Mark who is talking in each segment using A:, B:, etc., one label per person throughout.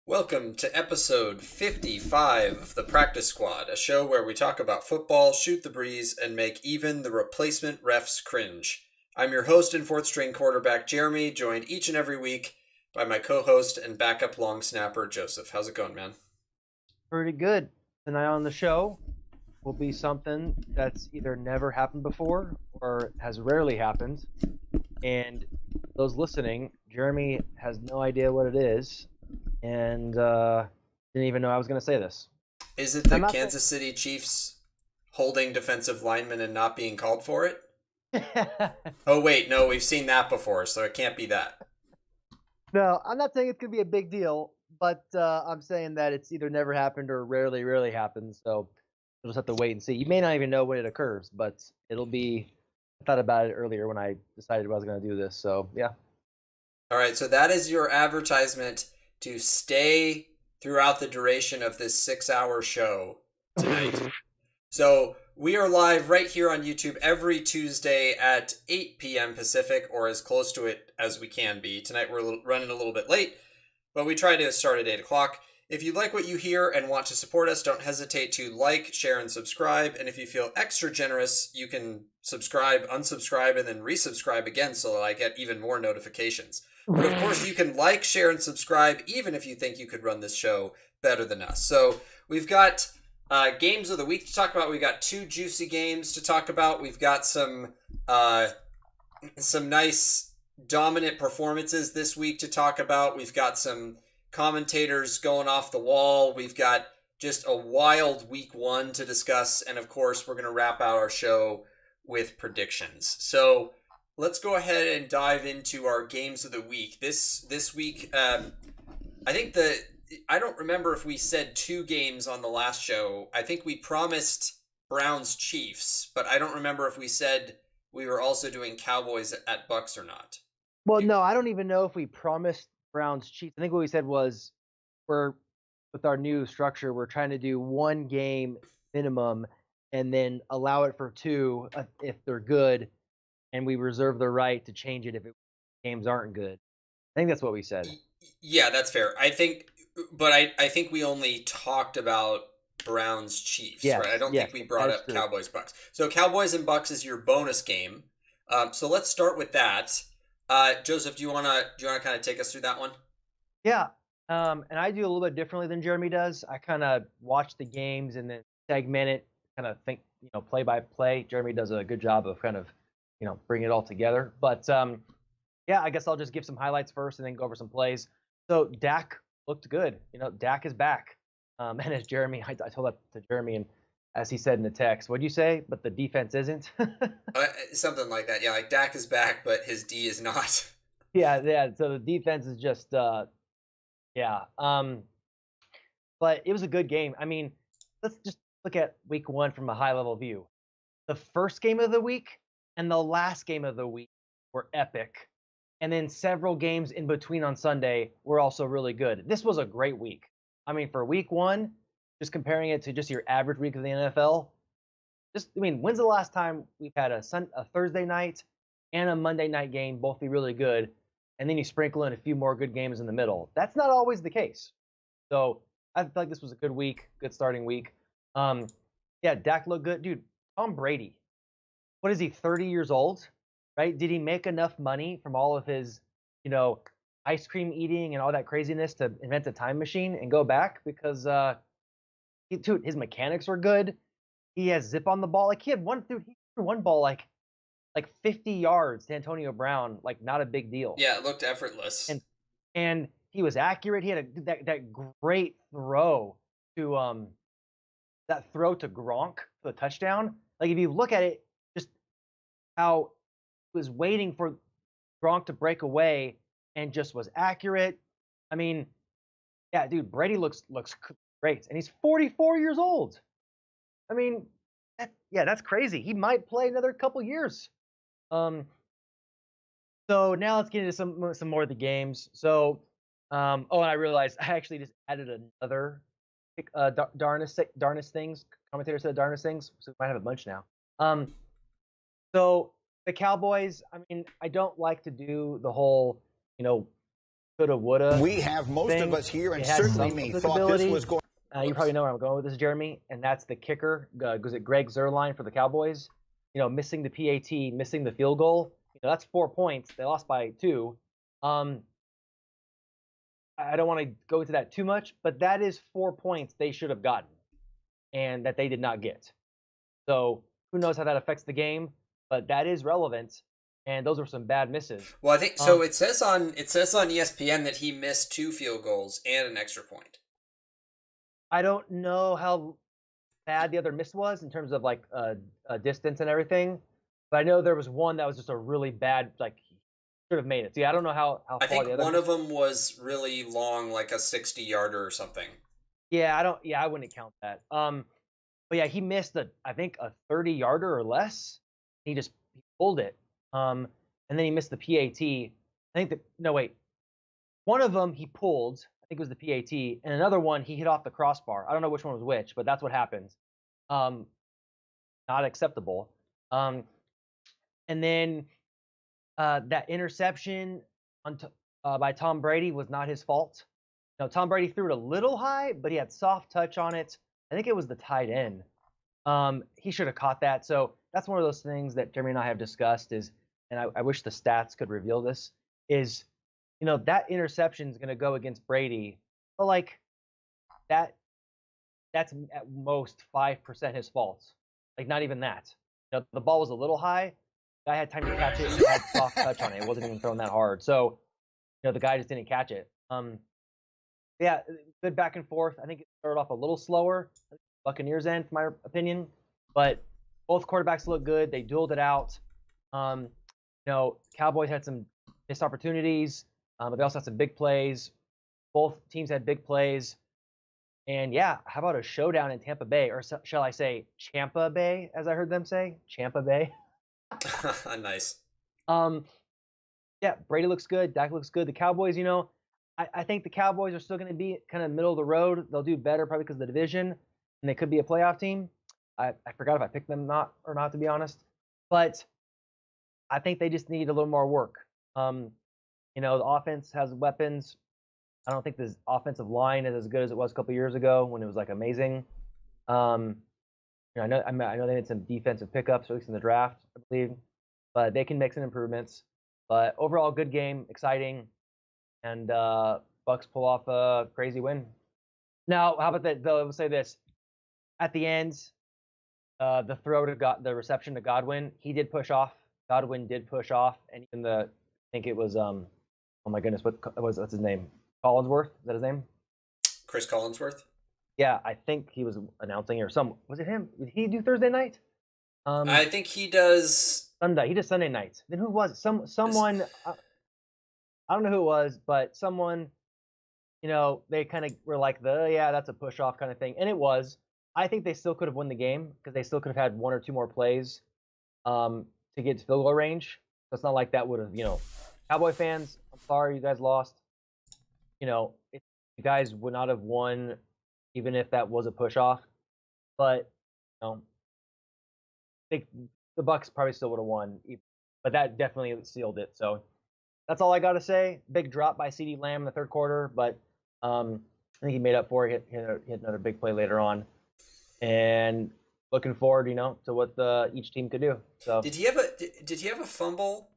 A: Welcome to episode 55 of the Practice Squad, a show where we talk about football, shoot the breeze, and make even the replacement refs cringe. I'm your host and fourth string quarterback, Jeremy, joined each and every week by my co host and backup long snapper, Joseph. How's it going, man?
B: Pretty good. Tonight on the show will be something that's either never happened before or has rarely happened. And those listening, Jeremy has no idea what it is and didn't even know I was going to say this.
A: Is it
B: And
A: the
B: I'm not
A: Kansas City Chiefs holding defensive linemen and not being called for it?
B: saying.
A: Oh, wait, no, we've seen that before, so it can't be that.
B: No, I'm not saying it's going to be a big deal, but I'm saying that it's either never happened or rarely happens. So we'll just have to wait and see. You may not even know when it occurs, but it'll be. I thought about it earlier when I decided I was going to do this. So yeah.
A: All right, so that is your advertisement to stay throughout the duration of this 6 hour show tonight. So we are live right here on YouTube every Tuesday at 8 p.m. Pacific, or as close to it as we can be. Tonight we're running a little bit late, but we try to start at 8 o'clock. If you like what you hear and want to support us, don't hesitate to like, share, and subscribe. And if you feel extra generous, you can subscribe, unsubscribe, and then resubscribe again so that I get even more notifications. But of course, you can like, share, and subscribe even if you think you could run this show better than us. So we've got games of the week to talk about. We've got two juicy games to talk about. We've got some nice dominant performances this week to talk about. We've got some commentators going off the wall. We've got just a wild week one to discuss. And of course, we're going to wrap out our show with predictions. So let's go ahead and dive into our games of the week. This week, I think I don't remember if we said two games on the last show. I think we promised Browns Chiefs, but I don't remember if we said we were also doing Cowboys at Bucks or not.
B: Well, no, I don't even know if we promised Browns Chiefs. I think what we said was we're with our new structure, we're trying to do one game minimum and then allow it for two if they're good, and we reserve the right to change it if games aren't good. I think that's what we said.
A: Yeah, that's fair. But I think we only talked about Browns Chiefs, right? I
B: Yes,
A: don't think
B: yes,
A: we
B: that
A: brought
B: is
A: up
B: true.
A: Cowboys Bucks. So Cowboys and Bucks is your bonus game. So let's start with that. Joseph, do you wanna kind of take us through that one?
B: Yeah, and I do a little bit differently than Jeremy does. I kind of watch the games and then segment it, kind of think, play by play. Jeremy does a good job of kind of, bringing it all together. But yeah, I guess I'll just give some highlights first and then go over some plays. So Dak looked good. Dak is back. And as Jeremy, I told that to Jeremy, and as he said in the text, what'd you say? But the defense isn't.
A: Something like that. Yeah, like Dak is back, but his D is not.
B: Yeah, yeah. So the defense is just, yeah. But it was a good game. I mean, let's just look at week one from a high level view. The first game of the week and the last game of the week were epic. And then several games in between on Sunday were also really good. This was a great week. I mean, for week one, just comparing it to just your average week of the NFL, when's the last time we've had a Thursday night and a Monday night game both be really good, and then you sprinkle in a few more good games in the middle? That's not always the case. So I feel like this was a good week, good starting week. Um, yeah, Dak looked good, dude. Tom Brady, what is he, 30 years old, right? Did he make enough money from all of his, you know, ice cream eating and all that craziness to invent a time machine and go back? Because dude, his mechanics were good. He has zip on the ball. Like he threw one ball like 50 yards to Antonio Brown, like not a big deal.
A: Yeah, it looked effortless.
B: And and he was accurate. He had that great throw to Gronk for the touchdown. Like if you look at it, just how he was waiting for Gronk to break away and just was accurate. I mean, yeah, dude, Brady looks great, and he's 44 years old. I mean, that's crazy. He might play another couple years. Um, so now let's get into some more of the games. So, oh, and I realized I actually just added another Darnest things. Commentator said Darnest things, so we might have a bunch now. Um, so the Cowboys. I mean, I don't like to do the whole, you know, coulda, woulda.
C: We have most
B: thing.
C: of us here, and
B: It has
C: certainly
B: some
C: me, thought this
B: applicability.
C: was going.
B: You probably know where I'm going with this, Jeremy, and that's the kicker. Was it Greg Zuerlein for the Cowboys? Missing the PAT, missing the field goal. That's 4 points. They lost by 2. I don't want to go into that too much, but that is 4 points they should have gotten, and that they did not get. So who knows how that affects the game? But that is relevant, and those are some bad misses.
A: Well, I think so. It says on ESPN that he missed 2 field goals and an extra point.
B: I don't know how bad the other miss was in terms of like distance and everything, but I know there was one that was just a really bad, like he should have made it. See, I don't know how far
A: I think
B: the other
A: one of them was really long, like a 60-yarder or something.
B: Yeah, I wouldn't count that. But yeah, he missed I think a 30-yarder or less. He pulled it. And then he missed the PAT. One of them he pulled. I think it was the PAT, and another one he hit off the crossbar. I don't know which one was which, but that's what happens. Not acceptable. And then that interception by Tom Brady was not his fault. Tom Brady threw it a little high, but he had soft touch on it. I think it was the tight end. He should have caught that. So that's one of those things that Jeremy and I have discussed and I wish the stats could reveal this, is that interception is going to go against Brady, but like that's at most 5% his fault. Like not even that. The ball was a little high. The guy had time to catch it and had soft touch on it. It wasn't even thrown that hard. So, the guy just didn't catch it. Yeah, good back and forth. I think it started off a little slower, Buccaneers end, for my opinion, but both quarterbacks look good. They dueled it out. Cowboys had some missed opportunities, but they also had some big plays. Both teams had big plays. And yeah, how about a showdown in Tampa Bay, or shall I say Champa Bay, as I heard them say, Champa Bay.
A: Nice.
B: Yeah, Brady looks good. Dak looks good. The Cowboys, I think the Cowboys are still going to be kind of middle of the road. They'll do better probably because of the division, and they could be a playoff team. I forgot if I picked them or not, to be honest. But I think they just need a little more work. The offense has weapons. I don't think the offensive line is as good as it was a couple years ago when it was like amazing. I know they made some defensive pickups, at least in the draft, I believe, but they can make some improvements. But overall, good game, exciting, and Bucks pull off a crazy win. Now, how about that? They'll say this at the end. The the reception to Godwin, he did push off. Godwin did push off, and even I think it was oh my goodness, what's his name? Collinsworth, is that his name?
A: Chris Collinsworth?
B: Yeah, I think he was announcing, or was it him? Did he do Thursday night?
A: I think he does
B: Sunday. He does Sunday nights. Then who was it? Someone I don't know who it was, but someone, they kind of were like that's a push off kind of thing. And it was. I think they still could have won the game because they still could have had 1 or 2 more plays to get to field goal range. So it's not like that would have, Cowboy fans, I'm sorry you guys lost. You guys would not have won even if that was a push off. But I think the Bucks probably still would have won, but that definitely sealed it. So that's all I got to say. Big drop by CeeDee Lamb in the third quarter, but I think he made up for it. Hit another big play later on, and looking forward, to what each team could do. So
A: did he have a fumble?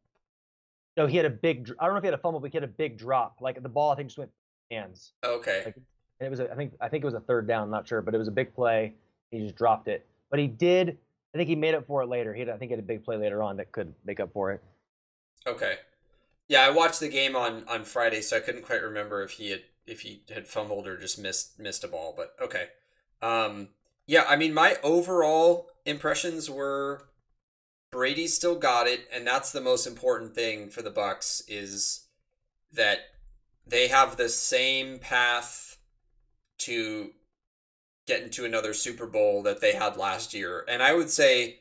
B: No, he had a big. I don't know if he had a fumble, but he had a big drop. Like the ball, I think just went hands.
A: Okay.
B: And it was I think it was a third down. I'm not sure, but it was a big play. He just dropped it, but he did. I think he made up for it later. I think he had a big play later on that could make up for it.
A: Okay. Yeah, I watched the game on Friday, so I couldn't quite remember if he had fumbled or just missed a ball. But okay. Yeah, I mean, my overall impressions were Brady still got it, and that's the most important thing for the Bucks, is that they have the same path to get into another Super Bowl that they had last year. And I would say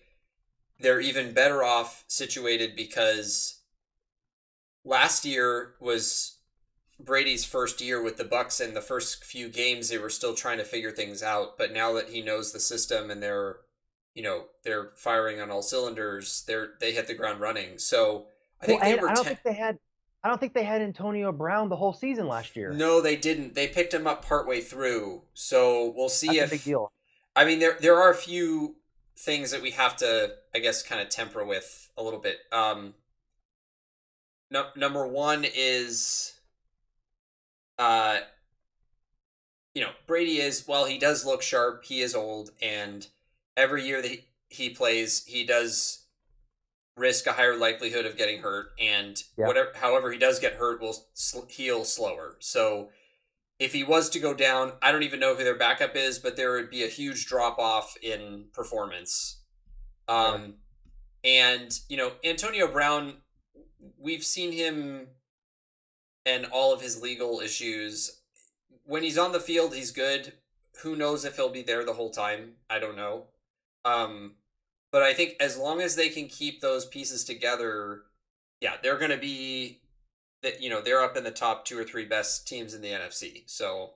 A: they're even better off situated because last year was Brady's first year with the Bucks, and the first few games they were still trying to figure things out. But now that he knows the system and they're firing on all cylinders, they hit the ground running. So I think
B: I don't I don't think they had Antonio Brown the whole season last year.
A: No, they didn't. They picked him up partway through. So we'll see
B: That's a big
A: if
B: deal.
A: I mean there are a few things that we have to, I guess, kind of temper with a little bit. No, number one is uh Brady is, while he does look sharp, he is old, and every year that he plays, he does risk a higher likelihood of getting hurt, and
B: Yeah.
A: however he does get hurt will heal slower. So if he was to go down, I don't even know who their backup is, but there would be a huge drop off in performance.
B: Sure.
A: And Antonio Brown, we've seen him and all of his legal issues. When he's on the field, he's good. Who knows if he'll be there the whole time? I don't know. Um, but I think as long as they can keep those pieces together, yeah, they're going to be that they're up in the top two or three best teams in the NFC. So,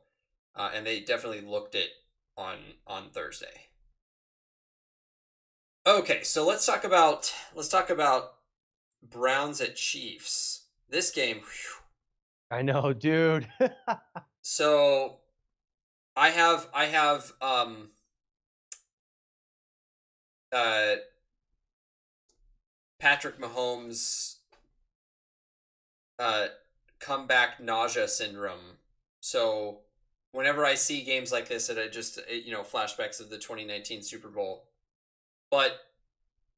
A: and they definitely looked it on Thursday. Okay, so let's talk about Browns at Chiefs. This game, whew.
B: I know, dude.
A: So I have uh Patrick Mahomes uh comeback nausea syndrome. So whenever I see games like this, flashbacks of the 2019 Super Bowl. But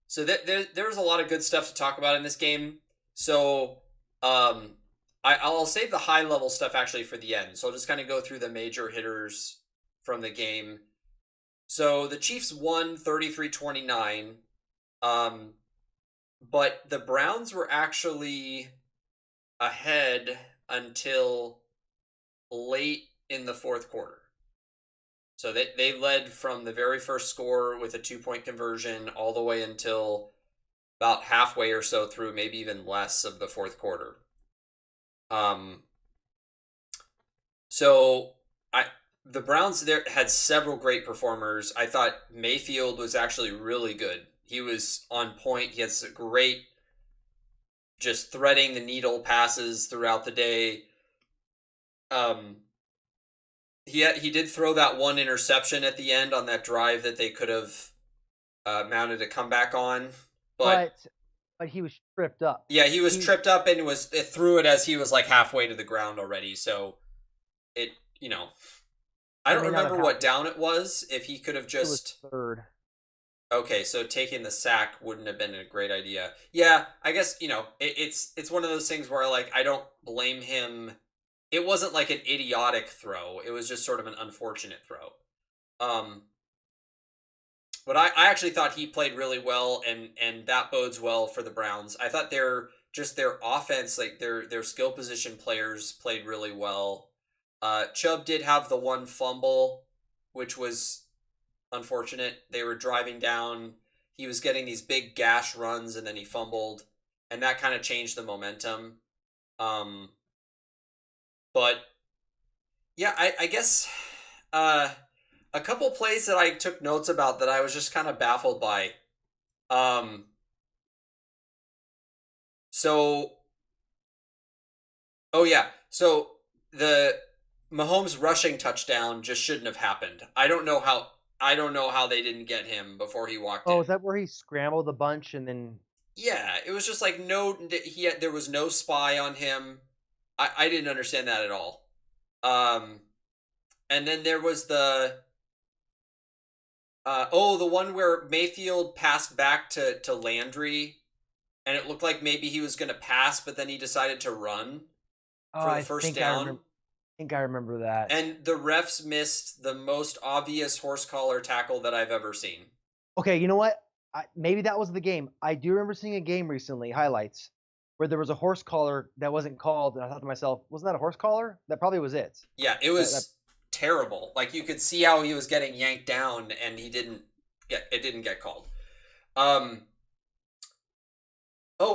A: so there's a lot of good stuff to talk about in this game. So I'll save the high level stuff actually for the end. So I'll just kind of go through the major hitters from the game. So the Chiefs won 33-29. But the Browns were actually ahead until late in the fourth quarter. So they led from the very first score with a 2-point conversion all the way until about halfway or so through, maybe even less of the fourth quarter. So the Browns there had several great performers. I thought Mayfield was actually really good. He was on point. He has a great, just threading the needle passes throughout the day. He did throw that one interception at the end on that drive that they could have mounted a comeback on, but
B: he was tripped up.
A: yeah, he was tripped up and it threw it as he was like halfway to the ground already. So it, I don't remember what down it was. If he could have just
B: it was third.
A: Okay, so taking the sack wouldn't have been a great idea. Yeah, I guess it's one of those things where like I don't blame him. It wasn't like an idiotic throw. It was just sort of an unfortunate throw. But I actually thought he played really well, and that bodes well for the Browns. I thought their offense, like their skill position players, played really well. Chubb did have the one fumble, which was unfortunate. They were driving down. He was getting these big gash runs, and then he fumbled, and that kind of changed the momentum. But yeah, I guess a couple plays that I took notes about that I was just kind of baffled by. So, oh yeah, so the Mahomes rushing touchdown just shouldn't have happened. I don't know how they didn't get him before he walked in.
B: Oh, is that where he scrambled a bunch and then?
A: Yeah, it was just like there was no spy on him. I didn't understand that at all. And then there was the one where Mayfield passed back to Landry, and it looked like maybe he was going to pass, but then he decided to run for the first down.
B: I think I remember that.
A: And the refs missed the most obvious horse collar tackle that I've ever seen.
B: Okay, you know what? Maybe that was the game. I do remember seeing a game recently, highlights, where there was a horse collar that wasn't called, and I thought to myself, wasn't that a horse collar? That probably was it.
A: Yeah, it was terrible. Like you could see how he was getting yanked down, and it didn't get called. Oh,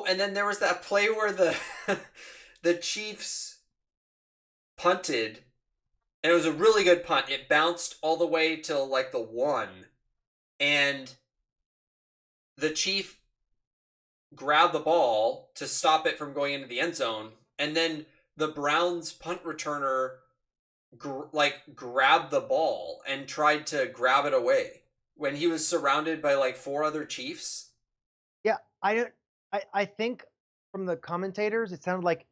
A: and then there was that play where the Chiefs punted, and it was a really good punt. It bounced all the way till like the 1, and the Chief grabbed the ball to stop it from going into the end zone, and then the Browns punt returner grabbed the ball and tried to grab it away when he was surrounded by like 4 other Chiefs.
B: Yeah, I think from the commentators, it sounded like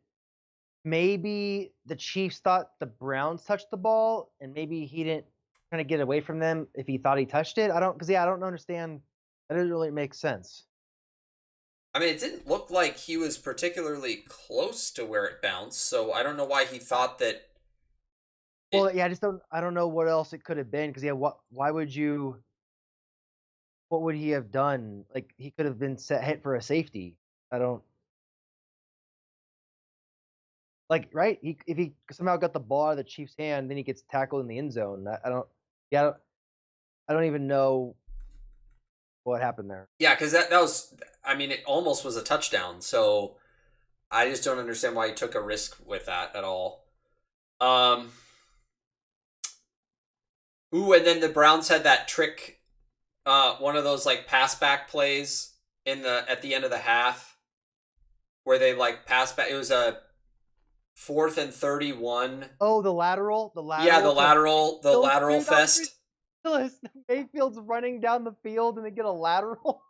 B: maybe the Chiefs thought the Browns touched the ball, and maybe he didn't kind of get away from them if he thought he touched it. I don't understand. That doesn't really make sense.
A: I mean, it didn't look like he was particularly close to where it bounced, so I don't know why he thought that.
B: Well, yeah, I don't know what else it could have been, because why would you? What would he have done? Like, he could have been hit for a safety. I don't. Like, right? If he somehow got the ball out of the Chiefs' hand, then he gets tackled in the end zone. I don't. Yeah, I don't even know what happened there.
A: Yeah, because that was. I mean, it almost was a touchdown. So I just don't understand why he took a risk with that at all. Ooh, and then the Browns had that trick, one of those like pass back plays at the end of the half, where they like pass back. It was a 4th and 31.
B: Oh, the lateral.
A: Yeah, the lateral fest.
B: Mayfield's running down the field and they get a lateral.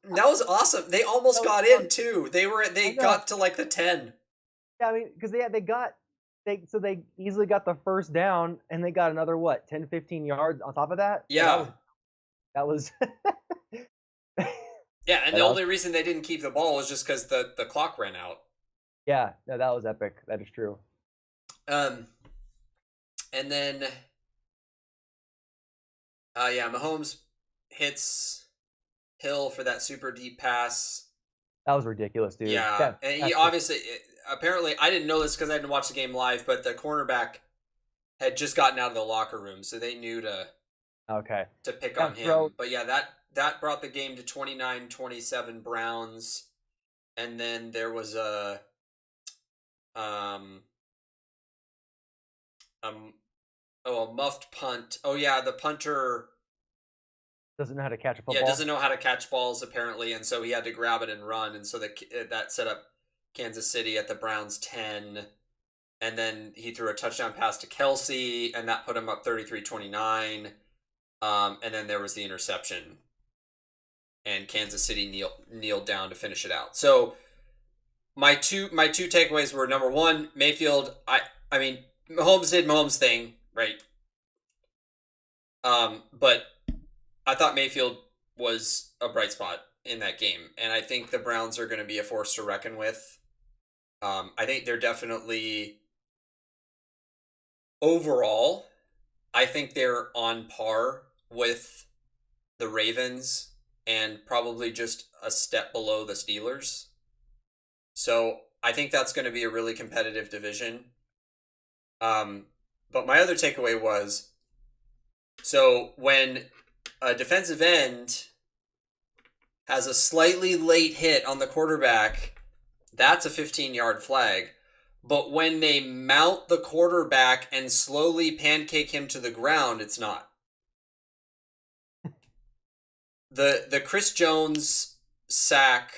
A: That was awesome. They almost got in too. They got to like the 10.
B: Yeah, I mean, because they easily got the first down, and they got another 10, 15 yards on top of that.
A: Yeah,
B: that was.
A: Yeah, and the only reason they didn't keep the ball was just because the clock ran out.
B: Yeah, no, that was epic. That is true.
A: And then, Mahomes hits Hill for that super deep pass.
B: That was ridiculous, dude.
A: Yeah, and he obviously, apparently, I didn't know this because I didn't watch the game live, but the cornerback had just gotten out of the locker room, so they knew to pick on him. But yeah, that brought the game to 29-27 Browns, and then there was a muffed punt. Oh yeah, the punter
B: doesn't know how to catch a football.
A: Yeah, doesn't know how to catch balls apparently, and so he had to grab it and run, and so that set up Kansas City at the Browns 10, and then he threw a touchdown pass to Kelsey, and that put him up 33-29, and then there was the interception, and Kansas City kneeled down to finish it out. So my two takeaways were, number one, Mayfield. I mean, Mahomes did Mahomes thing, right? But I thought Mayfield was a bright spot in that game, and I think the Browns are going to be a force to reckon with. I think they're definitely, overall, I think they're on par with the Ravens and probably just a step below the Steelers. So I think that's going to be a really competitive division. But my other takeaway was, so when a defensive end has a slightly late hit on the quarterback, that's a 15-yard flag. But when they mount the quarterback and slowly pancake him to the ground, it's not. The Chris Jones sack,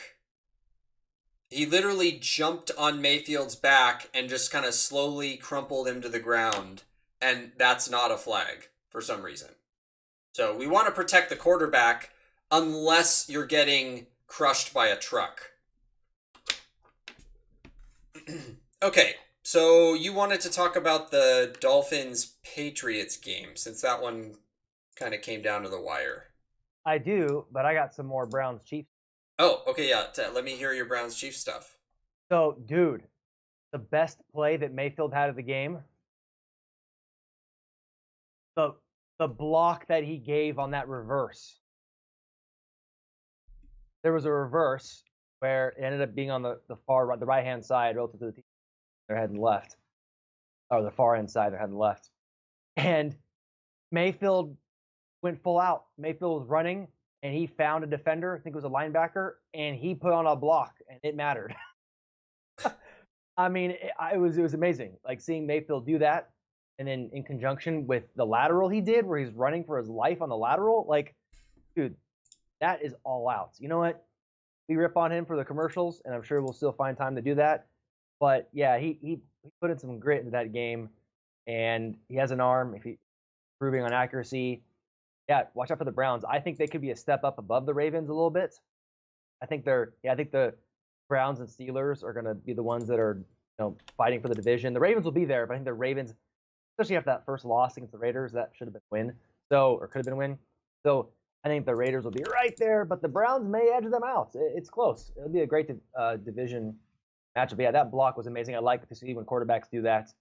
A: he literally jumped on Mayfield's back and just kind of slowly crumpled him to the ground, and that's not a flag for some reason. So we want to protect the quarterback unless you're getting crushed by a truck. Okay, so you wanted to talk about the Dolphins-Patriots game, since that one kind of came down to the wire.
B: I do, but I got some more Browns-Chiefs.
A: Oh, okay, yeah. Let me hear your Browns-Chiefs stuff.
B: So, dude, the best play that Mayfield had of the game, the block that he gave on that reverse. There was a reverse where it ended up being on the far right, the right-hand side relative to the team. They're heading left. Or the far end side, they're heading left. And Mayfield went full out. Mayfield was running, and he found a defender, I think it was a linebacker, and he put on a block, and it mattered. I mean, it was amazing. Like, seeing Mayfield do that, and then in conjunction with the lateral he did, where he's running for his life on the lateral, like, dude, that is all out. You know what? We rip on him for the commercials, and I'm sure we'll still find time to do that. But yeah, he put in some grit into that game, and he has an arm. If he's improving on accuracy, yeah, watch out for the Browns. I think they could be a step up above the Ravens a little bit. I think the Browns and Steelers are going to be the ones that are fighting for the division. The Ravens will be there, but I think the Ravens, especially after that first loss against the Raiders, that should have been a win. Or could have been a win. So I think the Raiders will be right there, but the Browns may edge them out. It's close. It'll be a great division matchup. Yeah, that block was amazing. I like to see when quarterbacks do that.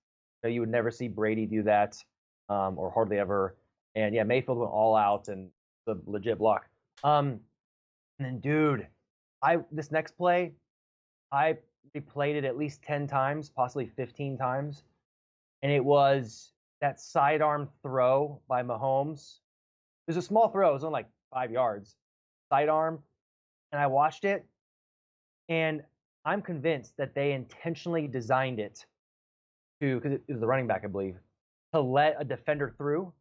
B: You would never see Brady do that, or hardly ever. And yeah, Mayfield went all out and the legit block. And then, dude, this next play, I replayed it at least 10 times, possibly 15 times, and it was that sidearm throw by Mahomes. It was a small throw. It was only like 5 yards. Sidearm. And I watched it, and I'm convinced that they intentionally designed it because it was the running back, I believe, to let a defender through.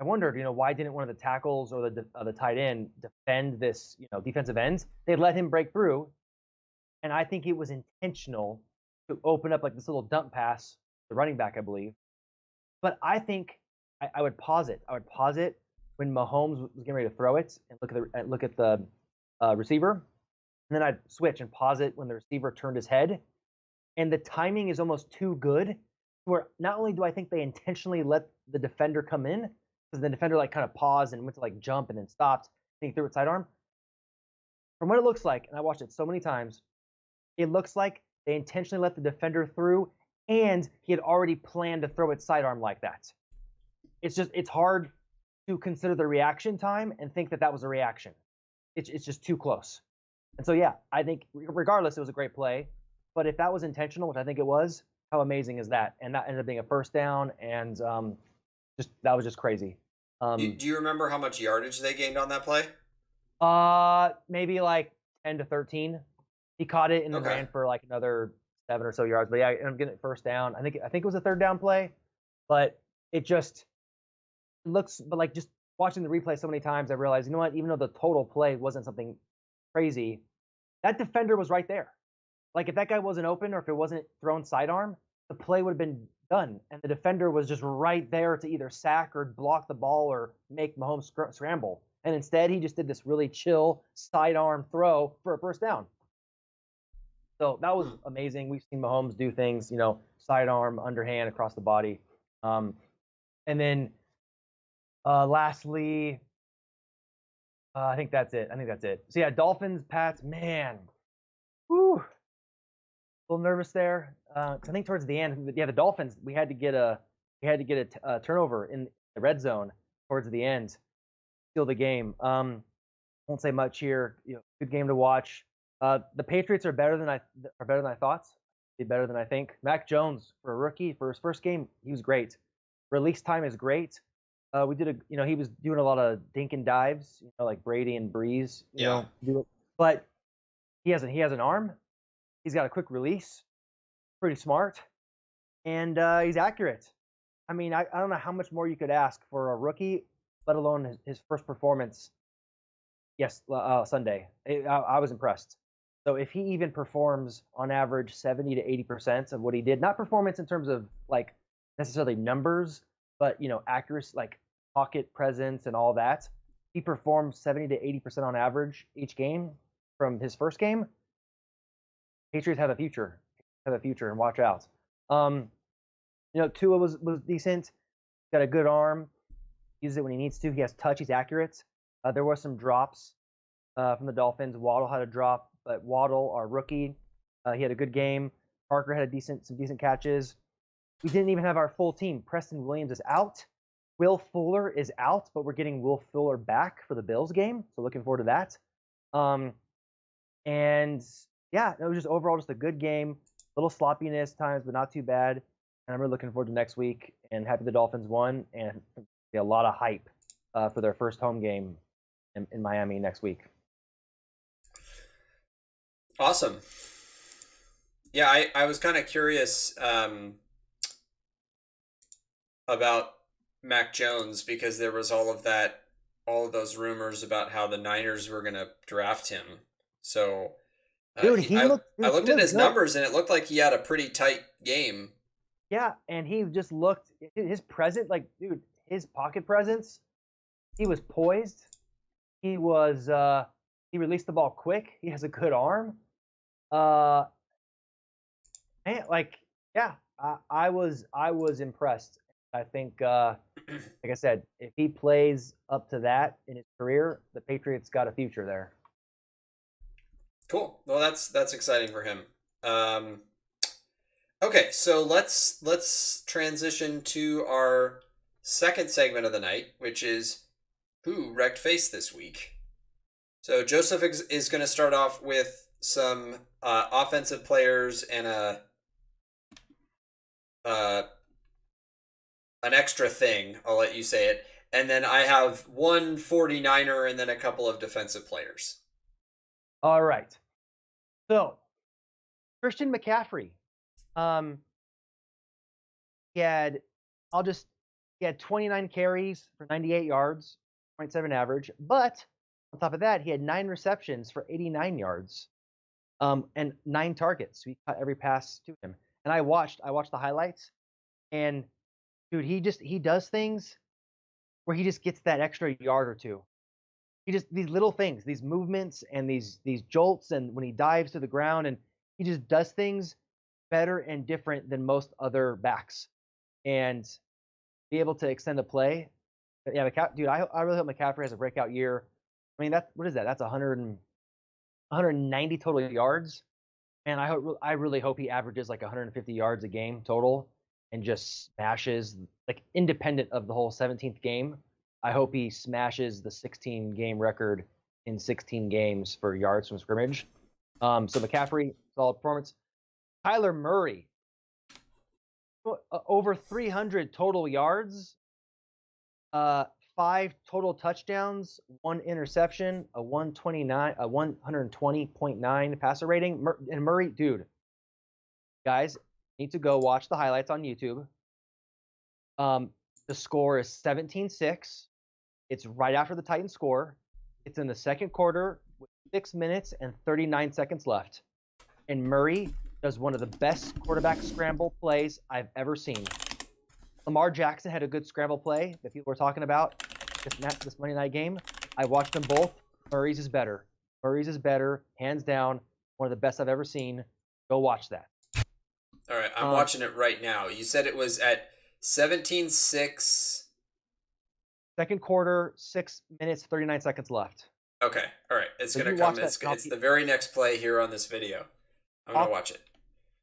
B: I wondered, why didn't one of the tackles or the tight end defend this, defensive ends? They let him break through, and I think it was intentional to open up like this little dump pass, the running back, I believe. But I think I would pause it. I would pause it when Mahomes was getting ready to throw it and look at the receiver, and then I'd switch and pause it when the receiver turned his head. And the timing is almost too good, where not only do I think they intentionally let the defender come in, because the defender kind of paused and went to jump and then stopped, and he threw it sidearm. From what it looks like, and I watched it so many times, it looks like they intentionally let the defender through, and he had already planned to throw it sidearm like that. It's hard to consider the reaction time and think that was a reaction. It's just too close. And so yeah, I think regardless, it was a great play. But if that was intentional, which I think it was, how amazing is that? And that ended up being a first down, and that was just crazy.
A: Do you remember how much yardage they gained on that play?
B: Maybe 10 to 13. He caught it and then ran for another 7 or so yards. But yeah, I'm getting it first down. I think it was a third down play, but it just looks. But just watching the replay so many times, I realized, you know what? Even though the total play wasn't something crazy, that defender was right there. If that guy wasn't open or if it wasn't thrown sidearm, the play would have been done. And the defender was just right there to either sack or block the ball or make Mahomes scramble. And instead, he just did this really chill sidearm throw for a first down. So that was amazing. We've seen Mahomes do things, sidearm, underhand, across the body. And then lastly, I think that's it. So yeah, Dolphins, Pats, man. Whew. A little nervous there. I think towards the end, the Dolphins, we had to get a turnover in the red zone towards the end, steal the game. Won't say much here. Good game to watch. The Patriots are better than I thought. They're better than I think. Mac Jones, for a rookie, for his first game, he was great. Release time is great. We did he was doing a lot of dink and dives, like Brady and Breeze, do it. But he has an arm. He's got a quick release, pretty smart, and he's accurate. I mean, I don't know how much more you could ask for a rookie, let alone his first performance. Yes, Sunday. I was impressed. So if he even performs on average 70 to 80% of what he did, not performance in terms of necessarily numbers, but accuracy, pocket presence and all that, he performed 70 to 80% on average each game from his first game. Patriots have a future, and watch out. Tua was decent. Got a good arm. Uses it when he needs to. He has touch. He's accurate. There were some drops from the Dolphins. Waddle had a drop, but Waddle, our rookie, he had a good game. Parker had some decent catches. We didn't even have our full team. Preston Williams is out. Will Fuller is out, but we're getting Will Fuller back for the Bills game, so looking forward to that. And yeah, it was just overall just a good game. A little sloppiness times, but not too bad. And I'm really looking forward to next week and happy the Dolphins won, and a lot of hype for their first home game in Miami next week.
A: Awesome. Yeah, I was kind of curious about Mac Jones because there was all of those rumors about how the Niners were going to draft him. So
B: Dude,
A: I
B: he
A: looked at
B: looked
A: his
B: good.
A: numbers and it looked like he had a pretty tight game.
B: Yeah, and he just looked his present, like, dude, his pocket presence. He was poised. He released the ball quick. He has a good arm. Uh, and like, yeah, I was impressed. I think, like I said, if he plays up to that in his career, the Patriots got a future there.
A: Cool. Well, that's exciting for him. Okay, so let's transition to our second segment of the night, which is who wrecked face this week. So Joseph is going to start off with some offensive players and uh, an extra thing. I'll let you say it. And then I have one 49er and then a couple of defensive players.
B: All right. So Christian McCaffrey, um, he had he had 29 carries for 98 yards, 0.7 average. But on top of that, he had 9 receptions for 89 yards, and 9 targets. So he caught every pass to him. And I watched the highlights, and dude, he does things where he just gets that extra yard or two. He just these little things, these movements and these jolts, and when he dives to the ground, and he just does things better and different than most other backs, and be able to extend a play. Yeah, dude, I really hope McCaffrey has a breakout year. I mean, what is that? That's 190 total yards, and I really hope he averages like 150 yards a game total, and just smashes, like, independent of the whole 17th game. I hope he smashes the 16 game record in 16 games for yards from scrimmage. So McCaffrey, solid performance. Kyler Murray, over 300 total yards, 5 total touchdowns, 1 interception, a 120.9 passer rating. And Murray, dude, guys, need to go watch the highlights on YouTube. The score is 17-6. It's right after the Titans score. It's in the second quarter with 6 minutes and 39 seconds left. And Murray does one of the best quarterback scramble plays I've ever seen. Lamar Jackson had a good scramble play that people were talking about this Monday night game. I watched them both. Murray's is better. Hands down. One of the best I've ever seen. Go watch that.
A: All right, I'm watching it right now. You said it was at 17-6.
B: Second quarter, 6 minutes, 39 seconds left.
A: Okay, all right. It's going to come. It's the very next play here on this video. I'm going to watch it.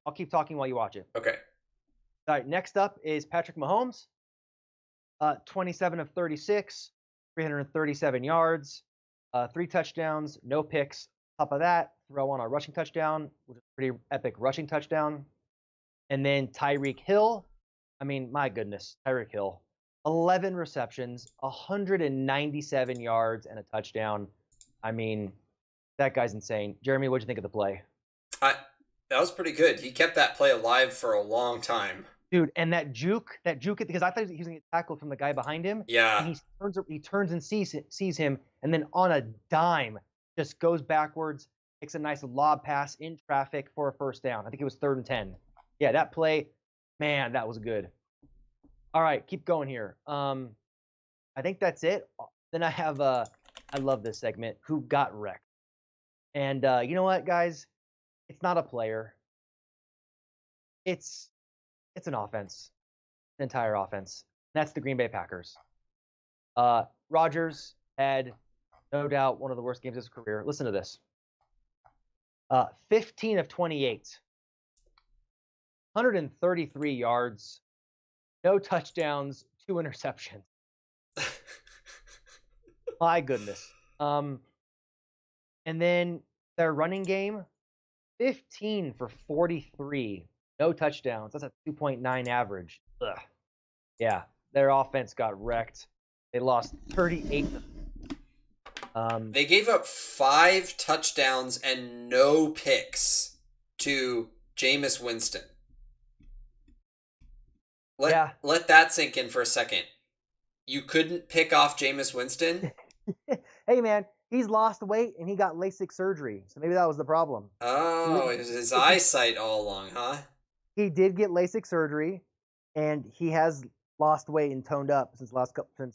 B: I'll keep talking while you watch it.
A: Okay.
B: All right, next up is Patrick Mahomes. 27 of 36, 337 yards, 3 touchdowns, no picks. Top of that, throw on a rushing touchdown, which is a pretty epic rushing touchdown. And then Tyreek Hill. I mean, my goodness, Tyreek Hill. 11 receptions, 197 yards, and a touchdown. I mean, that guy's insane. Jeremy, what'd you think of the play?
A: That was pretty good. He kept that play alive for a long time.
B: Dude, and that juke, because I thought he was going to get tackled from the guy behind him.
A: Yeah.
B: And he turns and sees him, and then on a dime, just goes backwards, takes a nice lob pass in traffic for a first down. I think it was 3rd and 10. Yeah, that play, man, that was good. All right, keep going here. I think that's it. Then I have I love this segment, Who Got Wrecked? And you know what, guys? It's not a player. It's an offense, an entire offense. That's the Green Bay Packers. Rodgers had, no doubt, one of the worst games of his career. Listen to this. 15 of 28. 133 yards. No touchdowns, 2 interceptions. My goodness. And then their running game, 15 for 43. No touchdowns. That's a 2.9 average. Ugh. Yeah, their offense got wrecked. They lost 38.
A: They gave up 5 touchdowns and no picks to Jameis Winston. Let that sink in for a second. You couldn't pick off Jameis Winston?
B: Hey, man, he's lost weight and he got LASIK surgery, so maybe that was the problem.
A: Oh, it was his eyesight all along, huh?
B: He did get LASIK surgery, and he has lost weight and toned up since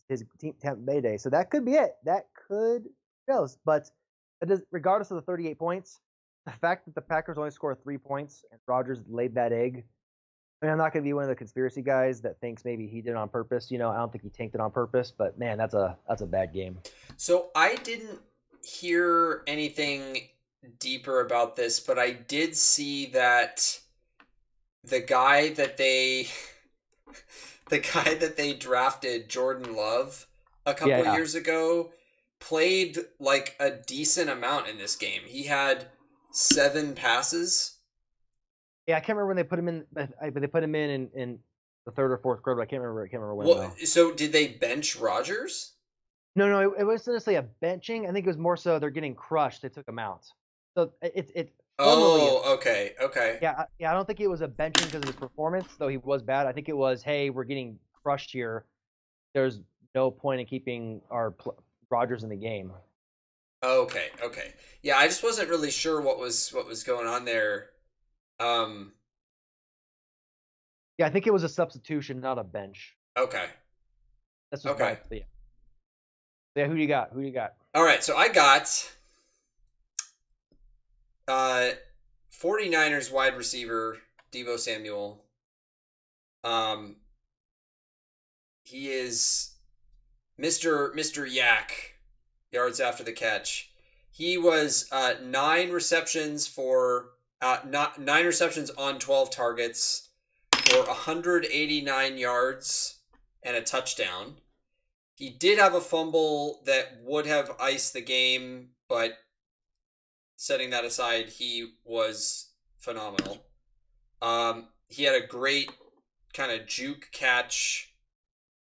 B: his Tampa Bay day. So that could be it. That could knows. But regardless of the 38 points, the fact that the Packers only scored 3 points and Rodgers laid that egg. I mean, I'm not going to be one of the conspiracy guys that thinks maybe he did it on purpose. I don't think he tanked it on purpose. But man, that's a bad game.
A: So I didn't hear anything deeper about this, but I did see that the guy that they drafted, Jordan Love, a couple years ago, played like a decent amount in this game. He had 7 passes.
B: Yeah, I can't remember when they put him in. But they put him in the third or fourth quarter. But I can't remember when.
A: Well, so did they bench Rodgers?
B: No, it wasn't necessarily a benching. I think it was more so they're getting crushed. They took him out. So it's.
A: Oh, okay.
B: Yeah, I don't think it was a benching because of his performance, though he was bad. I think it was, hey, we're getting crushed here. There's no point in keeping our Rodgers in the game.
A: Okay. Yeah, I just wasn't really sure what was going on there.
B: Yeah, I think it was a substitution, not a bench.
A: Okay.
B: That's just okay. Yeah, who do you got?
A: All right, so I got 49ers wide receiver Deebo Samuel. He is Mr. Yak, yards after the catch. He was 9 receptions on 12 targets for 189 yards and a touchdown. He did have a fumble that would have iced the game, but setting that aside, he was phenomenal. He had a great kind of juke catch,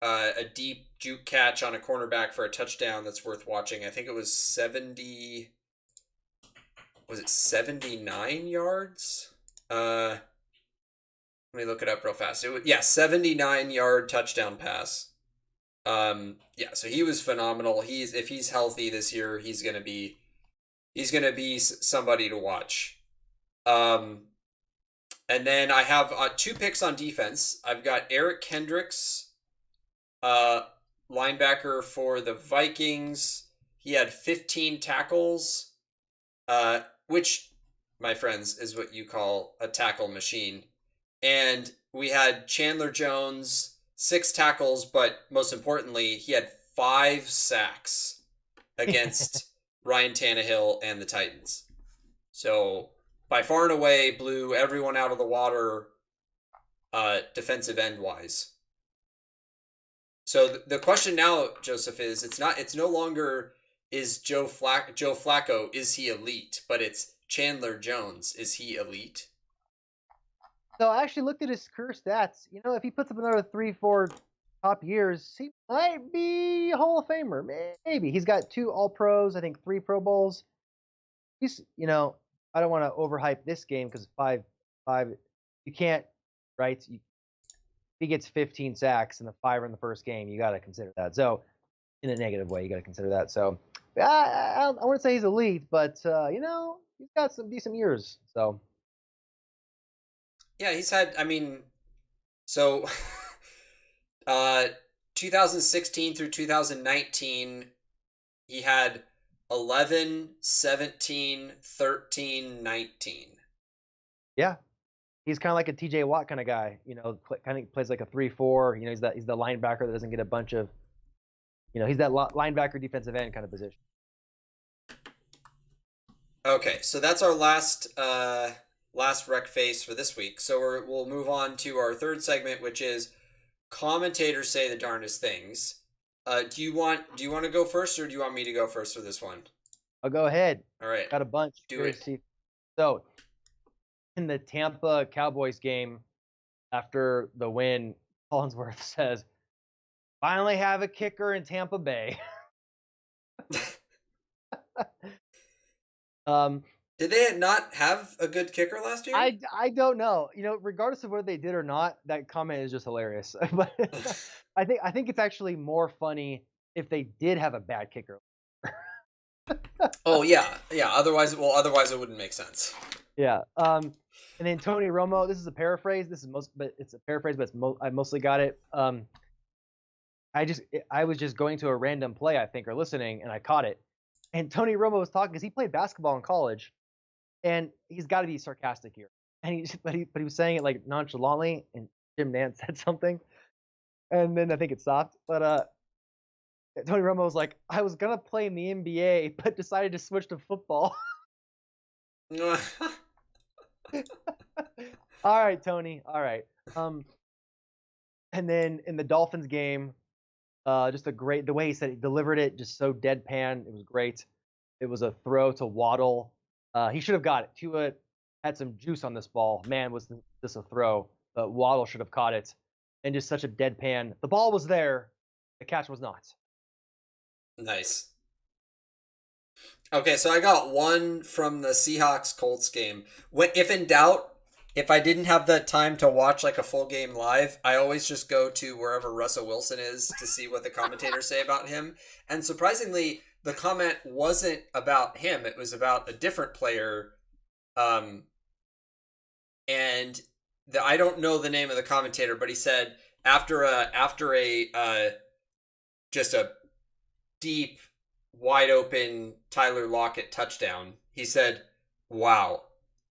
A: a deep juke catch on a cornerback for a touchdown that's worth watching. I think it was 79 yards? Let me look it up real fast. 79-yard touchdown pass. So he was phenomenal. If he's healthy this year, he's gonna be somebody to watch. And then I have 2 picks on defense. I've got Eric Kendricks, linebacker for the Vikings. He had 15 tackles, which, my friends, is what you call a tackle machine. And we had Chandler Jones, 6 tackles, but most importantly, he had 5 sacks against Ryan Tannehill and the Titans. So by far and away blew everyone out of the water defensive end wise. So the question now, Joseph, is it's no longer is Joe Flacco, is he elite, but it's Chandler Jones, is he elite?
B: So I actually looked at his career stats. If he puts up another 3-4 top years, he might be a Hall of Famer. Maybe. He's got 2 All-Pros, I think 3 Pro Bowls. He's, I don't want to overhype this game because 5, you can't, right? If he gets 15 sacks and the 5 in the first game, you got to consider that. So, in a negative way, you got to consider that. So, I wouldn't say he's elite, but, he's got some decent years. So.
A: Yeah, he's had, 2016 through 2019, he had 11, 17, 13, 19.
B: Yeah. He's kind of like a TJ Watt kind of guy, kind of plays like a 3-4. He's the linebacker that doesn't get a bunch of, he's that linebacker defensive end kind of position.
A: Okay, so that's our last rec face for this week. So we'll move on to our third segment, which is commentators say the darndest things. Do you want to go first, or do you want me to go first for this one?
B: I'll go ahead.
A: All right,
B: got a bunch.
A: Do it.
B: So in the Tampa Cowboys game, after the win, Collinsworth says, "Finally have a kicker in Tampa Bay."
A: Did they not have a good kicker last year?
B: I don't know. Regardless of whether they did or not, that comment is just hilarious. But I think it's actually more funny if they did have a bad kicker.
A: Oh yeah, yeah. Otherwise it wouldn't make sense.
B: Yeah. And then Tony Romo. This is a paraphrase. But it's a paraphrase, but I mostly got it. I was just going to a random play, I think, or listening, and I caught it. And Tony Romo was talking because he played basketball in college, and he's got to be sarcastic here. And but he was saying it like nonchalantly, and Jim Nance said something, and then I think it stopped. But Tony Romo was like, "I was gonna play in the NBA, but decided to switch to football." All right, Tony. All right. And then in the Dolphins game, just the way he delivered it, just so deadpan. It was great. It was a throw to Waddle. He should have got it. Tua had some juice on this ball. Man, was this a throw? But Waddle should have caught it. And just such a deadpan. The ball was there. The catch was not.
A: Nice. Okay, so I got one from the Seahawks Colts game. If in doubt, if I didn't have the time to watch like a full game live, I always just go to wherever Russell Wilson is to see what the commentators say about him. And surprisingly, the comment wasn't about him; it was about a different player. And I don't know the name of the commentator, but he said after a just a deep, wide open Tyler Lockett touchdown, he said, "Wow,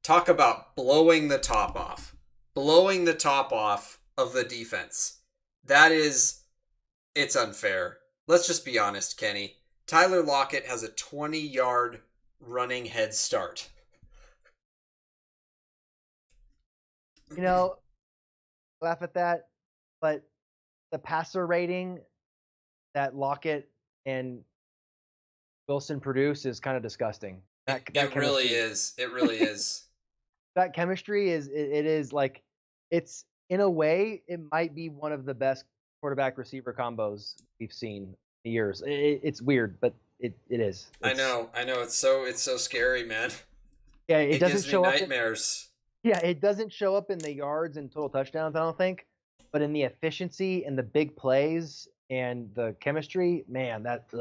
A: talk about blowing the top off. Blowing the top off of the defense. It's unfair. Let's just be honest, Kenny. Tyler Lockett has a 20-yard running head start."
B: Laugh at that, but the passer rating that Lockett and Wilson produce is kind of disgusting.
A: It really is. It really is.
B: That chemistry is like, it's in a way it might be one of the best quarterback receiver combos we've seen in years. It's weird, but it is.
A: I know. It's so scary, man.
B: Yeah, it doesn't
A: gives
B: show
A: me nightmares.
B: Yeah, it doesn't show up in the yards and total touchdowns, I don't think, but in the efficiency and the big plays and the chemistry, man, let's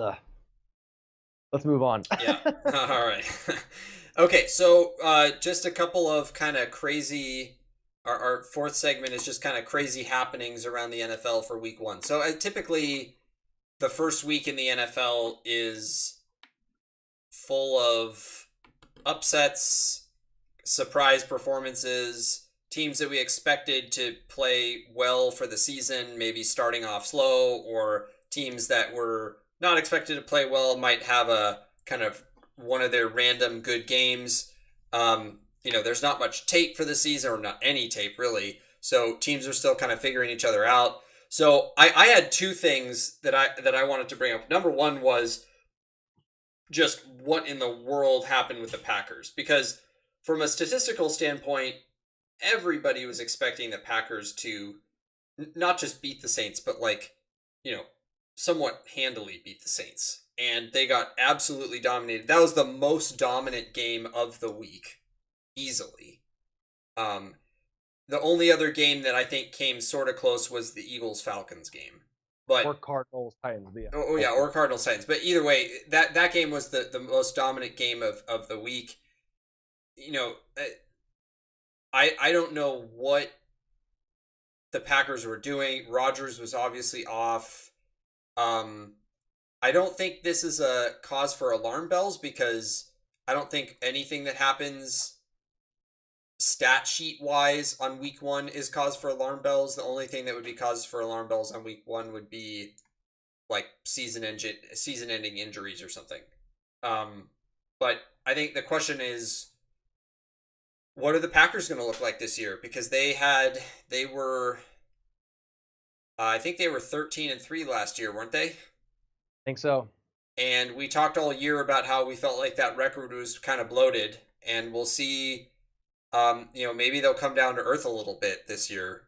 B: move on.
A: Yeah. All right. Okay, so just a couple of kind of crazy. Our fourth segment is just kind of crazy happenings around the NFL for week one. So typically, the first week in the NFL is full of upsets, surprise performances, teams that we expected to play well for the season, maybe starting off slow, or teams that were not expected to play well might have a kind of one of their random good games. There's not much tape for the season, or not any tape really. So teams are still kind of figuring each other out. So I had two things that I wanted to bring up. Number one was just what in the world happened with the Packers, because from a statistical standpoint, everybody was expecting the Packers to not just beat the Saints, but somewhat handily beat the Saints. And they got absolutely dominated. That was the most dominant game of the week, easily. The only other game that I think came sort of close was the Eagles-Falcons game.
B: Or Cardinals-Titans.
A: Yeah. Or Cardinals-Titans. But either way, that game was the most dominant game of the week. I don't know what the Packers were doing. Rodgers was obviously off. I don't think this is a cause for alarm bells, because I don't think anything that happens stat sheet wise on week one is cause for alarm bells. The only thing that would be cause for alarm bells on week one would be like season-ending injuries or something. But I think the question is, what are the Packers going to look like this year? Because I think they were 13-3 last year, weren't they?
B: I think so.
A: And we talked all year about how we felt like that record was kind of bloated, and we'll see. Maybe they'll come down to earth a little bit this year,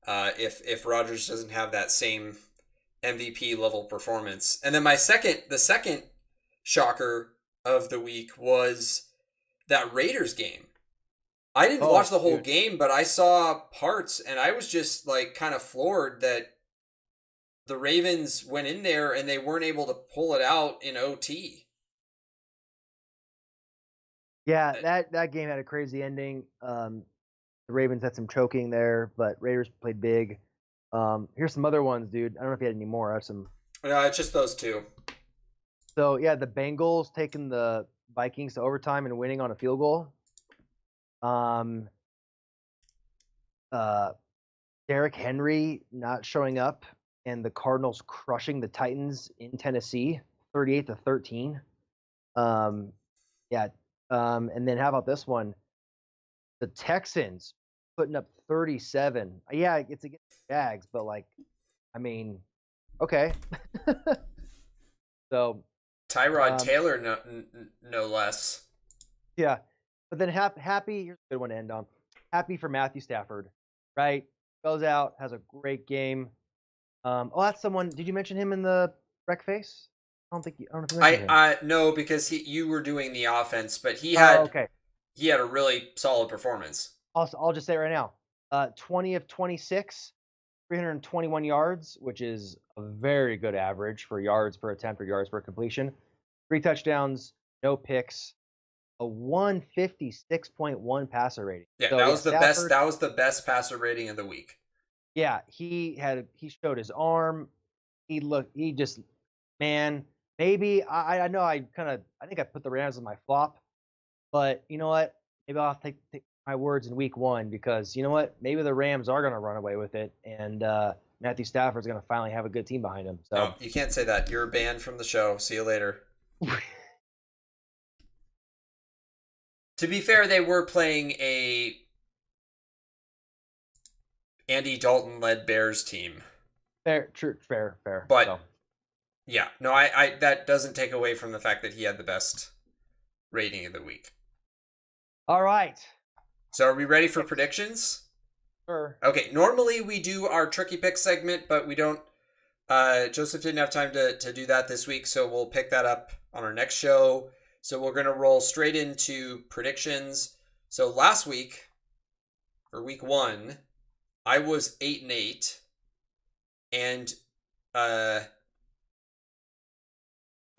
A: if Rodgers doesn't have that same MVP level performance. And then the second shocker of the week was that Raiders game. I didn't watch the whole game, but I saw parts, and I was just like kind of floored that the Ravens went in there and they weren't able to pull it out in OT.
B: Yeah, that game had a crazy ending. The Ravens had some choking there, but Raiders played big. Here's some other ones, dude. I don't know if you had any more. I have some.
A: No, it's just those two.
B: So yeah, the Bengals taking the Vikings to overtime and winning on a field goal. Um, uh, Derrick Henry not showing up, and the Cardinals crushing the Titans in Tennessee, 38-13. Um, yeah. And then how about this one? The Texans putting up 37. Yeah, it's against the Jags, but like, I mean, okay. So,
A: Tyrod
B: um,
A: Taylor, no less.
B: yeah. But then happy, here's a good one to end on. Happy for Matthew Stafford, right? Goes out, has a great game. Oh, that's someone. Did you mention him in the rec face? I don't know if you mentioned him.
A: I no, because you were doing the offense, but
B: Oh, okay.
A: he had a really solid performance.
B: I'll just say it right now. 20 of 26, 321 yards, which is a very good average for yards per attempt or yards per completion. 3 touchdowns, no picks, a 156.1 passer rating.
A: Yeah,
B: So
A: that
B: yeah,
A: was the best.
B: Stafford.
A: That was the best passer rating of the week.
B: Yeah, he showed his arm. He just, man, maybe I know I think I put the Rams in my flop, but you know what? Maybe I'll take my words in week 1 because you know what? Maybe the Rams are going to run away with it, and Matthew Stafford's going to finally have a good team behind him. So
A: No, you can't say that. You're banned from the show. See you later. To be fair, they were playing a Andy Dalton led Bears team.
B: fair, true, fair.
A: But
B: So,
A: yeah, no, I that doesn't take away from the fact that he had the best rating of the week.
B: all right.
A: So are we ready for predictions?
B: Sure.
A: Okay, normally we do our tricky pick segment, but we don't. Joseph didn't have time to do that this week, so we'll pick that up on our next show. So we're going to roll straight into predictions. So last week, for week 1, I was 8-8, and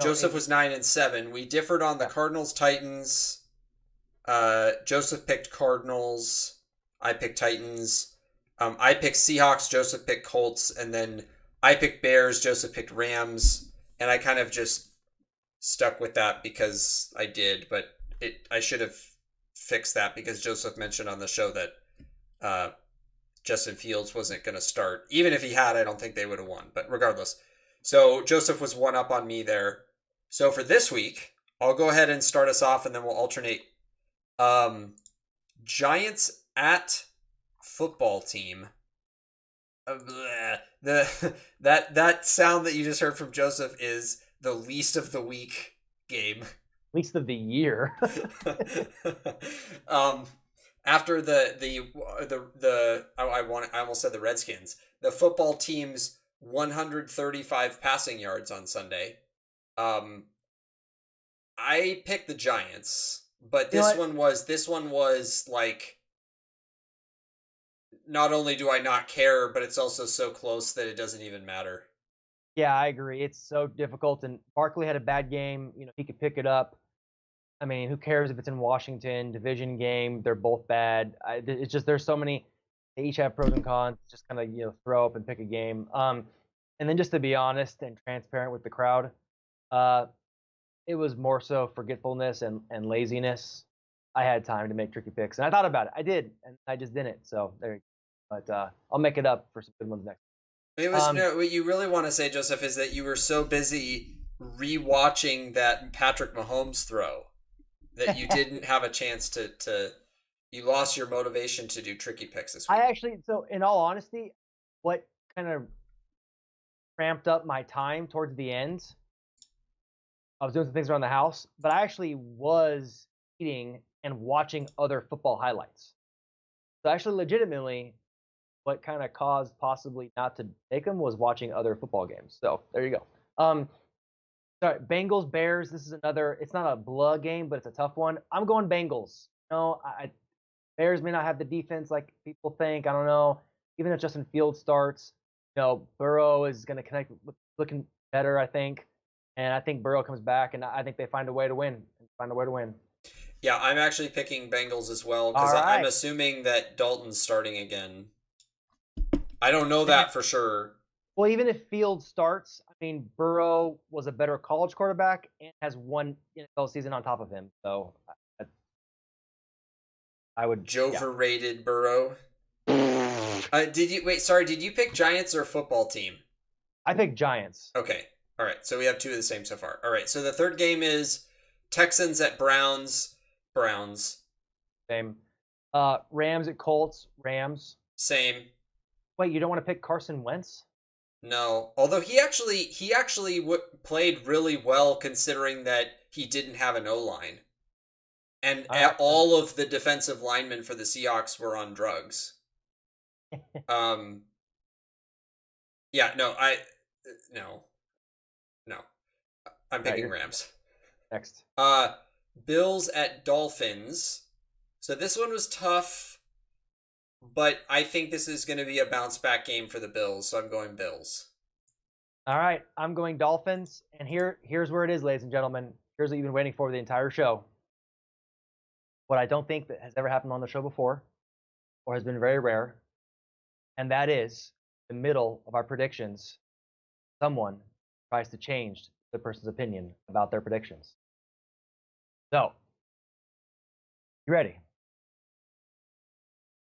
A: Joseph was 9-7. We differed on the Cardinals Titans. Joseph picked Cardinals. I picked Titans. I picked Seahawks. Joseph picked Colts, and then I picked Bears. Joseph picked Rams, and I kind of just stuck with that because I did. But I should have fixed that because Joseph mentioned on the show that Justin Fields wasn't going to start. Even if he had, I don't think they would have won. But regardless, so Joseph was one up on me there. So for this week, I'll go ahead and start us off, and then we'll alternate. Giants at football team. That sound that you just heard from Joseph is the least of the week game.
B: Least of the year.
A: After I almost said the Redskins. The football team's 135 passing yards on Sunday. I picked the Giants, but this one was like, not only do I not care, but it's also so close that it doesn't even matter.
B: Yeah, I agree. It's so difficult, and Barkley had a bad game. You know, he could pick it up. I mean, who cares if it's in Washington, division game? They're both bad. It's just there's so many. They each have pros and cons. Just kind of throw up and pick a game. And then just to be honest and transparent with the crowd, it was more so forgetfulness and laziness. I had time to make tricky picks, and I thought about it. I did, and I just didn't. So there. But I'll make it up for some good ones next.
A: It was no. What you really want to say, Joseph, is that you were so busy rewatching that Patrick Mahomes throw that you didn't have a chance to you lost your motivation to do tricky picks this week.
B: So in all honesty, what kind of ramped up my time towards the end, I was doing some things around the house, but I actually was eating and watching other football highlights. So actually, legitimately, what kind of caused possibly not to take them was watching other football games. So there you go. Sorry, Bengals, Bears. This is another. It's not a blood game, but it's a tough one. I'm going Bengals. Bears may not have the defense like people think. I don't know. Even if Justin Fields starts, Burrow is going to connect with looking better, I think. And I think Burrow comes back, and I think they find a way to win.
A: Yeah, I'm actually picking Bengals as well
B: All
A: because I'm
B: right.
A: assuming that Dalton's starting again. I don't know
B: And,
A: that for sure.
B: well, even if Fields starts, I mean, Burrow was a better college quarterback and has one NFL season on top of him. So I would, yeah.
A: Overrated Burrow. Did you wait? Sorry, did you pick Giants or football team?
B: I picked Giants.
A: Okay. All right. So we have two of the same so far. All right. So the third game is Texans at Browns. Browns.
B: Same. Rams at Colts. Rams.
A: Same.
B: Wait, you don't want to pick Carson Wentz?
A: No. Although he actually played really well considering that he didn't have an O-line. And all of the defensive linemen for the Seahawks were on drugs. Yeah, no, no. I'm picking Rams.
B: Next.
A: Bills at Dolphins. So this one was tough, but I think this is going to be a bounce back game for the Bills, so I'm going Bills.
B: All right, I'm going Dolphins, and here's where it is, ladies and gentlemen. Here's what you've been waiting for the entire show. What I don't think that has ever happened on the show before, or has been very rare, and that is the middle of our predictions. Someone tries to change the person's opinion about their predictions. So, you ready?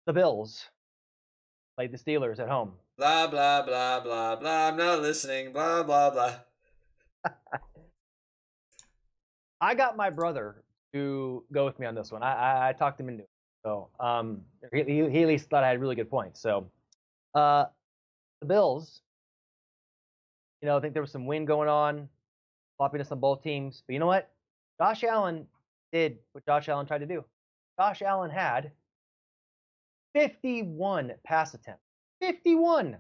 B: The Bills played the Steelers at home.
A: Blah, blah, blah, blah, blah. I'm not listening. Blah, blah, blah.
B: I got my brother to go with me on this one. I talked him into it. So he at least thought I had really good points. So the Bills, I think there was some wind going on, floppiness on both teams. But you know what? Josh Allen did what Josh Allen tried to do. Josh Allen had 51 pass attempts. 51.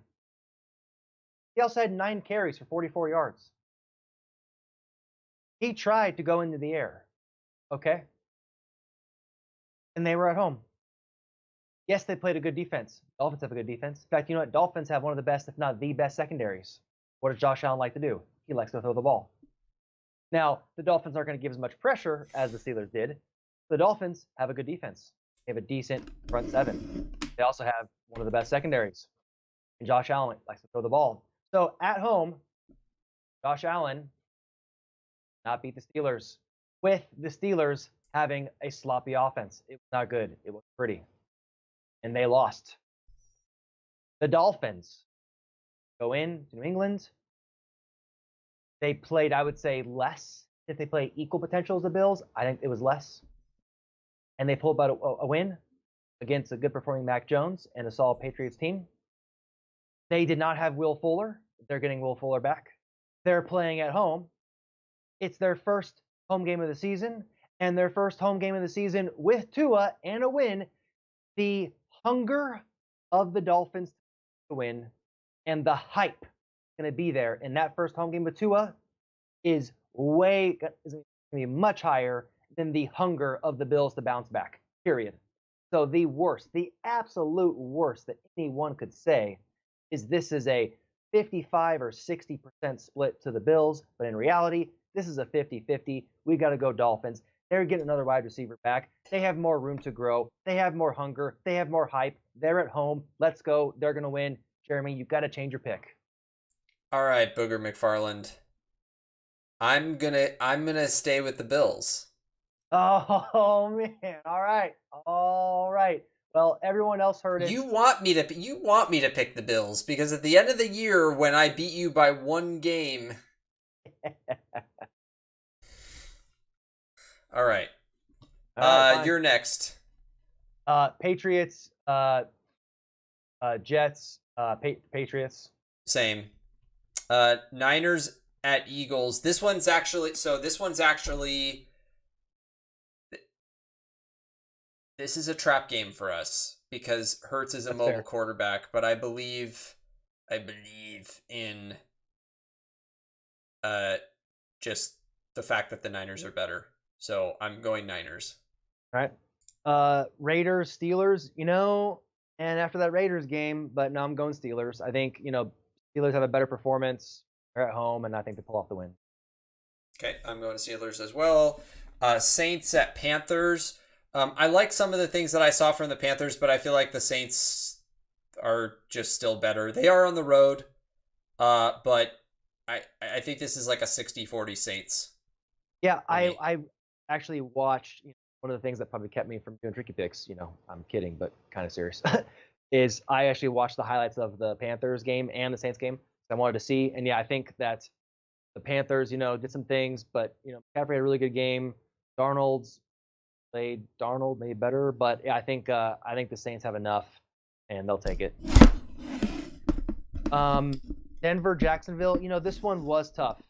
B: He also had 9 carries for 44 yards. He tried to go into the air. Okay? And they were at home. Yes, they played a good defense. Dolphins have a good defense. In fact, you know what? Dolphins have one of the best, if not the best, secondaries. What does Josh Allen like to do? He likes to throw the ball. Now, the Dolphins aren't going to give as much pressure as the Steelers did. The Dolphins have a good defense. They have a decent front seven. They also have one of the best secondaries. And Josh Allen likes to throw the ball. So at home, Josh Allen not beat the Steelers, with the Steelers having a sloppy offense. It was not good. It wasn't pretty. And they lost. The Dolphins go in to New England. They played, I would say, less. If they play equal potential as the Bills, I think it was less. And they pulled out a win against a good performing Mac Jones and a solid Patriots team. They did not have Will Fuller. They're getting Will Fuller back. They're playing at home. It's their first home game of the season, and their first home game of the season with Tua and a win. The hunger of the Dolphins to win and the hype going to be there in that first home game with Tua is going to be much higher than the hunger of the Bills to bounce back, period. So the worst, the absolute worst that anyone could say is this is a 55 or 60% split to the Bills, but in reality, this is a 50-50. We got to go Dolphins. They're getting another wide receiver back. They have more room to grow. They have more hunger. They have more hype. They're at home. Let's go. They're going to win. Jeremy, you've got to change your pick.
A: All right, Booger McFarland. I'm gonna stay with the Bills.
B: Oh man! All right. Well, everyone else heard it.
A: You want me to pick the Bills because at the end of the year, when I beat you by one game. All right. You're next.
B: Patriots. Jets. Patriots.
A: Same. Niners at Eagles. This one's actually this is a trap game for us because Hurts is a mobile quarterback, but I believe in just the fact that the Niners are better. So I'm going Niners.
B: All right. Raiders, Steelers, and after that Raiders game, but no, I'm going Steelers. I think, Steelers have a better performance. They're at home, and I think they pull off the win.
A: Okay, I'm going Steelers as well. Saints at Panthers. I like some of the things that I saw from the Panthers, but I feel like the Saints are just still better. They are on the road, but I think this is like a 60-40 Saints.
B: Yeah,
A: for me.
B: I actually watched, one of the things that probably kept me from doing tricky picks, I'm kidding, but kind of serious, is I actually watched the highlights of the Panthers game and the Saints game. I wanted to see, and yeah, I think that the Panthers, did some things, but McCaffrey had a really good game. Darnold maybe better, but yeah, I think the Saints have enough, and they'll take it. Denver, Jacksonville. This one was tough.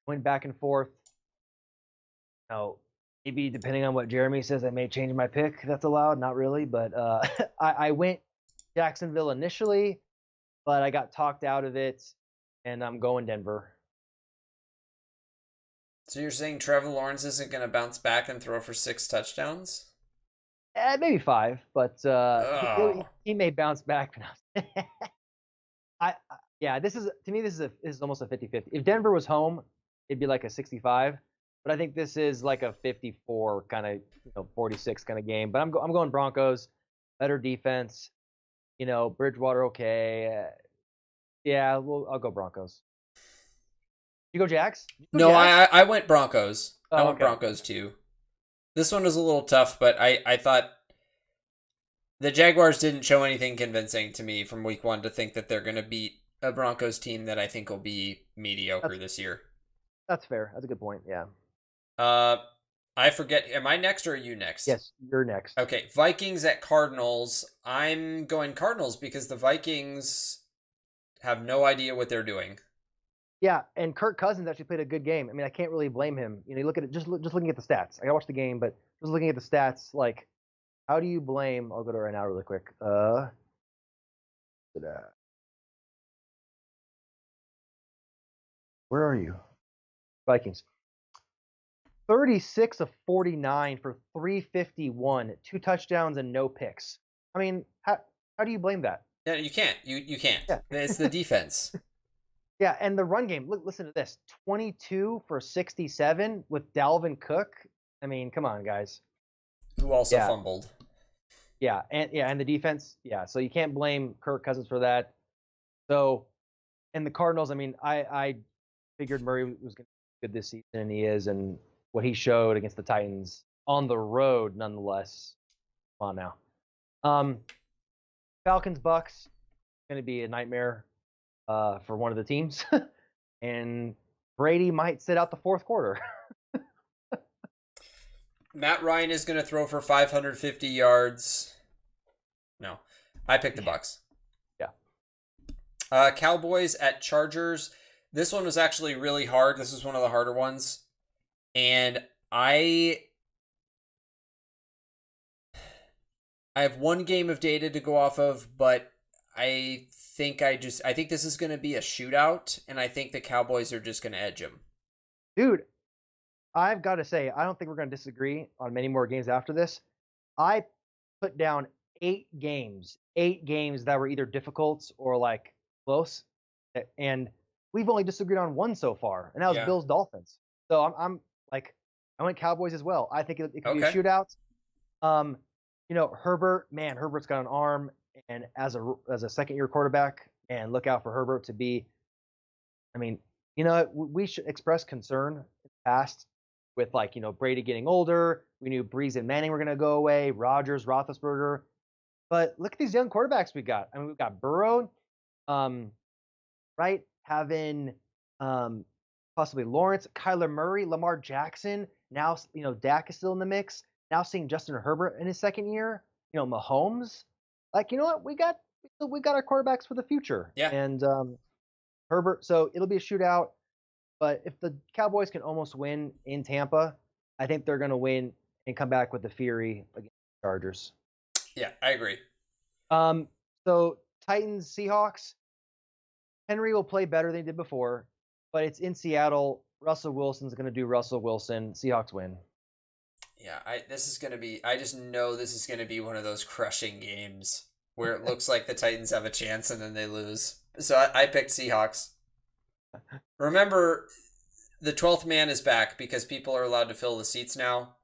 B: Went back and forth. Maybe depending on what Jeremy says, I may change my pick. That's allowed. Not really, but I went Jacksonville initially, but I got talked out of it, and I'm going Denver.
A: So you're saying Trevor Lawrence isn't going to bounce back and throw for 6 touchdowns?
B: Maybe 5, but he may bounce back. This is almost a 50-50. If Denver was home, it'd be like a 65, but I think this is like a 54 kind of 46 kind of game. But I'm going Broncos, better defense. Bridgewater okay. I'll go Broncos. You go Jags?
A: No, I went Broncos. I went
B: okay.
A: Broncos too. This one was a little tough, but I thought the Jaguars didn't show anything convincing to me from week 1 to think that they're going to beat a Broncos team that I think will be mediocre this year.
B: That's fair. That's a good point. Yeah.
A: I forget. Am I next or are you next?
B: Yes, you're next.
A: Okay. Vikings at Cardinals. I'm going Cardinals because the Vikings have no idea what they're doing.
B: Yeah, and Kirk Cousins actually played a good game. I mean, I can't really blame him. You look at it, just looking at the stats. I gotta watch the game, but just looking at the stats, like, how do you blame? I'll go to it right now, really quick. Where are you? Vikings. 36 of 49 for 351, 2 touchdowns and no picks. I mean, how do you blame that?
A: Yeah, you can't. You can't.
B: Yeah.
A: It's the defense.
B: Yeah, and the run game. Listen to this: 22 for 67 with Dalvin Cook. I mean, come on, guys.
A: Who also fumbled.
B: Yeah, and the defense. Yeah, so you can't blame Kirk Cousins for that. So, and the Cardinals. I mean, I figured Murray was going to be good this season, and he is, and what he showed against the Titans on the road, nonetheless. Come on now. Falcons Bucks going to be a nightmare for one of the teams, and Brady might sit out the fourth quarter.
A: Matt Ryan is going to throw for 550 yards. No, I picked the Bucks.
B: Yeah.
A: Cowboys at Chargers. This one was actually really hard. This was one of the harder ones. And I have one game of data to go off of, but I think this is going to be a shootout, and I think the Cowboys are just going to edge them.
B: Dude, I've got to say, I don't think we're going to disagree on many more games after this. I put down 8 games that were either difficult or like close, and we've only disagreed on one so far, and that was Bills Dolphins. So I'm like, I went Cowboys as well. I think it could be a shootout. Herbert, man, Herbert's got an arm, and as a second-year quarterback, and look out for Herbert to be. I mean, we should express concern in the past with Brady getting older. We knew Breeze and Manning were going to go away. Rodgers, Roethlisberger, but look at these young quarterbacks we got. I mean, we've got Burrow, right? Having possibly Lawrence, Kyler Murray, Lamar Jackson. Now, Dak is still in the mix. Now seeing Justin Herbert in his second year. Mahomes. Like, you know what? We got our quarterbacks for the future.
A: Yeah.
B: And Herbert. So it'll be a shootout. But if the Cowboys can almost win in Tampa, I think they're going to win and come back with the fury against the Chargers.
A: Yeah, I agree.
B: So Titans, Seahawks. Henry will play better than he did before, but it's in Seattle. Russell Wilson's going to do Russell Wilson. Seahawks win.
A: Yeah, I just know this is going to be one of those crushing games where it looks like the Titans have a chance and then they lose. So I picked Seahawks. Remember, the 12th man is back because people are allowed to fill the seats now.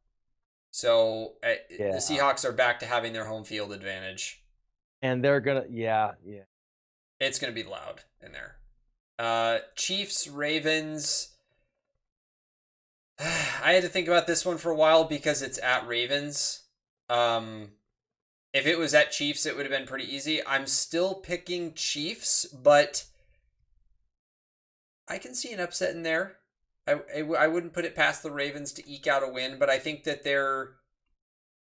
A: So the Seahawks are back to having their home field advantage.
B: And they're going to,
A: It's going to be loud in there. Chiefs, Ravens. I had to think about this one for a while because it's at Ravens. If it was at Chiefs, it would have been pretty easy. I'm still picking Chiefs, but I can see an upset in there. I wouldn't put it past the Ravens to eke out a win, but I think that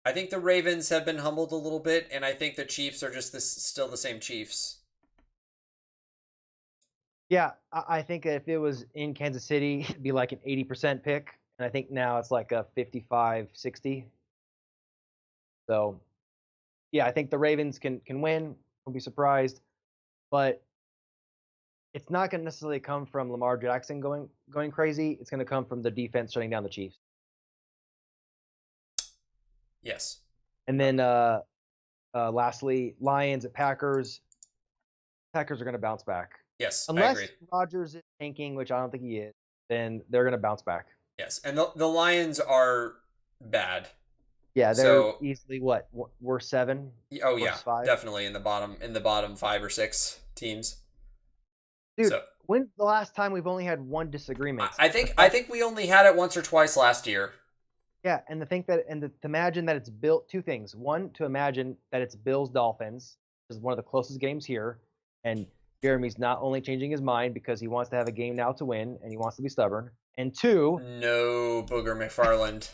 A: I think the Ravens have been humbled a little bit, and I think the Chiefs are just still the same Chiefs.
B: Yeah, I think if it was in Kansas City, it'd be like an 80% pick, and I think now it's like a 55-60. So, yeah, I think the Ravens can win. Don't be surprised, but it's not going to necessarily come from Lamar Jackson going crazy. It's going to come from the defense shutting down the Chiefs.
A: Yes.
B: And then lastly, Lions at Packers. Packers are going to bounce back.
A: Yes,
B: unless
A: I agree.
B: Rodgers is tanking, which I don't think he is, then they're going to bounce back.
A: Yes, and the Lions are bad.
B: Yeah, they're easily what? We're 7.
A: Oh yeah, 5? Definitely in the bottom 5 or 6 teams.
B: Dude, when's the last time we've only had one disagreement?
A: I think we only had it once or twice last year.
B: Yeah, and to imagine that it's built 2 things. One, to imagine that it's Bills Dolphins, which is one of the closest games here, and Jeremy's not only changing his mind because he wants to have a game now to win and he wants to be stubborn. And 2,
A: no Booger McFarland.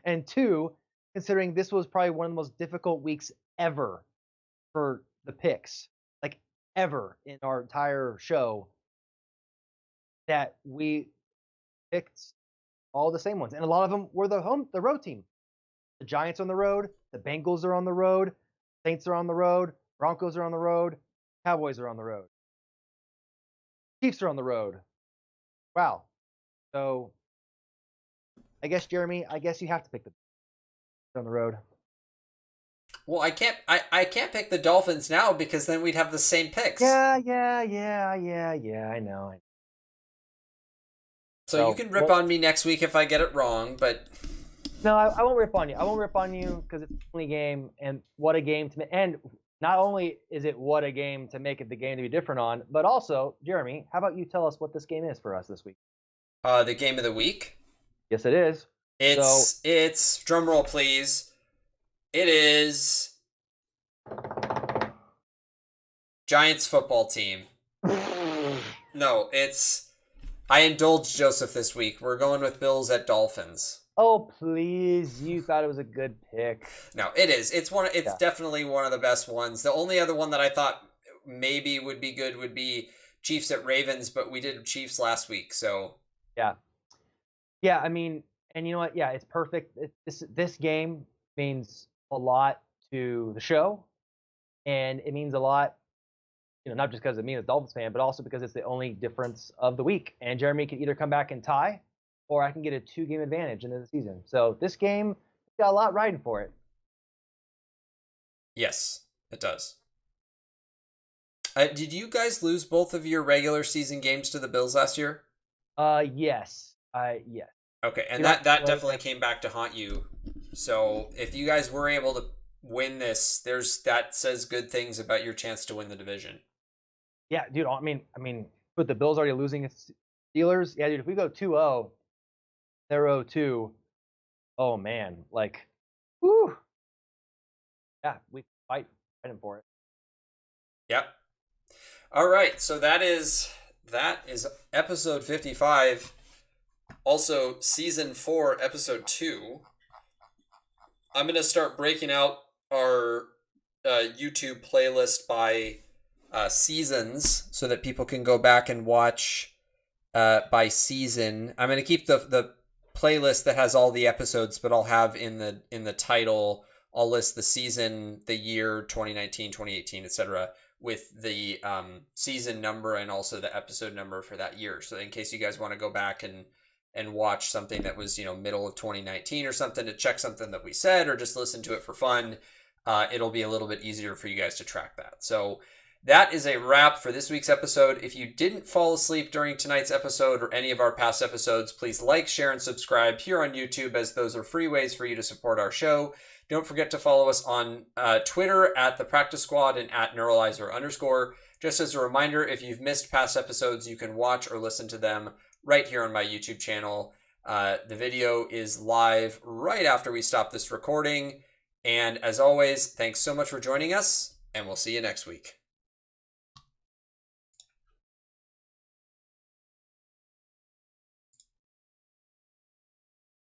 B: And 2, considering this was probably one of the most difficult weeks ever for the picks, like ever in our entire show, that we picked all the same ones. And a lot of them were the road team. The Giants are on the road, the Bengals are on the road, Saints are on the road, Broncos are on the road, Cowboys are on the road. Chiefs are on the road. Wow. So, I guess, Jeremy, you have to pick the on the road.
A: Well, I can't pick the Dolphins now because then we'd have the same picks.
B: Yeah, I know.
A: So you can rip on me next week if I get it wrong, but...
B: No, I won't rip on you. I won't rip on you because it's only a game, and what a game to... And not only is it what a game to make it the game to be different on, but also, Jeremy, how about you tell us what this game is for us this week?
A: The game of the week?
B: Yes, it is.
A: It's drum roll, please. It is Giants football team. No, I indulged Joseph this week. We're going with Bills at Dolphins.
B: Oh, please. You thought it was a good pick.
A: No, it is. It's definitely one of the best ones. The only other one that I thought maybe would be good would be Chiefs at Ravens, but we did Chiefs last week, so.
B: Yeah. Yeah, I mean, and you know what? Yeah, it's perfect. This game means a lot to the show, and it means a lot, not just because of me as a Dolphins fan, but also because it's the only difference of the week. And Jeremy can either come back and tie, or I can get a 2-game advantage into the season. So this game got a lot riding for it.
A: Yes, it does. Did you guys lose both of your regular season games to the Bills last year?
B: Yes. Yes.
A: Okay, and that definitely came back to haunt you. So if you guys were able to win this, that says good things about your chance to win the division.
B: Yeah, dude. I mean, with the Bills already losing its Steelers, yeah, dude. If we go 2-0, they're 0-2. Oh man, like, whoo. Yeah, we fighting for it.
A: Yep. All right, so that is episode 55. Also, season 4, episode 2. I'm going to start breaking out our YouTube playlist by seasons so that people can go back and watch by season. I'm going to keep the playlist that has all the episodes, but I'll have in the title, I'll list the season, the year, 2019, 2018, etc., with the season number and also the episode number for that year. So in case you guys want to go back and watch something that was, middle of 2019 or something to check something that we said, or just listen to it for fun, it'll be a little bit easier for you guys to track that. So That is a wrap for this week's episode. If you didn't fall asleep during tonight's episode or any of our past episodes, please like, share, and subscribe here on YouTube, as those are free ways for you to support our show. Don't forget to follow us on Twitter at The Practice Squad and at Neuralizer_. Just as a reminder, if you've missed past episodes, you can watch or listen to them right here on my YouTube channel. The video is live right after we stop this recording. And as always, thanks so much for joining us, and we'll see you next week.